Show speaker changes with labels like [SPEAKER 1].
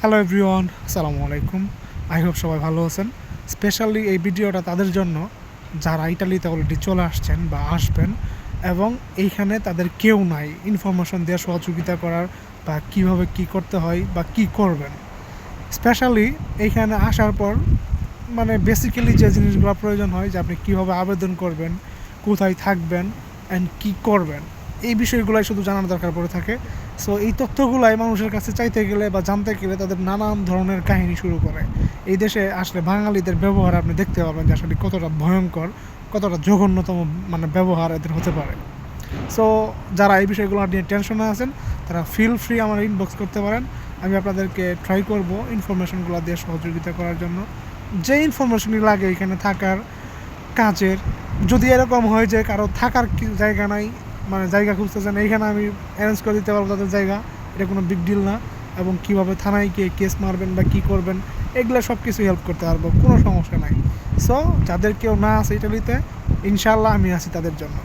[SPEAKER 1] Hello everyone, আসসালামু আলাইকুম। I hope সবাই ভালো আছেন। স্পেশালি এই ভিডিওটা তাদের জন্য যারা ইটালিতে অলরেডি চলে আসছেন বা আসবেন এবং এইখানে তাদের কেউ নাই ইনফরমেশন দেওয়ার সহযোগিতা করার বা কিভাবে কি করতে হয় বা কি করবেন। স্পেশালি এইখানে আসার পর বেসিক্যালি যে জিনিসগুলো প্রয়োজন হয় যে আপনি কীভাবে আবেদন করবেন, কোথায় থাকবেন অ্যান্ড কী করবেন, এই বিষয়গুলোই শুধু জানার দরকার পড়ে থাকে। সো এই তথ্যগুলাই মানুষের কাছে চাইতে গেলে বা জানতে গেলে তাদের নানান ধরনের কাহিনী শুরু করে। এই দেশে আসলে বাঙালিদের ব্যবহার আপনি দেখতে পাবেন যে আসলে কতটা ভয়ঙ্কর, কতটা জঘন্যতম ব্যবহার এদের হতে পারে। সো যারা এই বিষয়গুলো নিয়ে টেনশনে আছেন তারা ফিল ফ্রি আমার ইনবক্স করতে পারেন। আমি আপনাদেরকে ট্রাই করব ইনফরমেশনগুলো দিয়ে সহযোগিতা করার জন্য। যে ইনফরমেশনই লাগে এখানে থাকার, কাজের, যদি এরকম হয় যে কারো থাকার জায়গা নাই, জায়গা খুঁজতেছেন, এইখানে আমি অ্যারেঞ্জ করে দিতে পারবো তাদের জায়গা। এটা কোনো বিগ ডিল না। এবং কীভাবে থানায় গিয়ে কেস মারবেন বা কী করবেন, এগুলো সব কিছু হেল্প করতে পারবো, কোনো সমস্যা নাই। সো যাদের কেউ না আছে ইটালিতে, ইনশাআল্লাহ আমি আছি তাদের জন্য।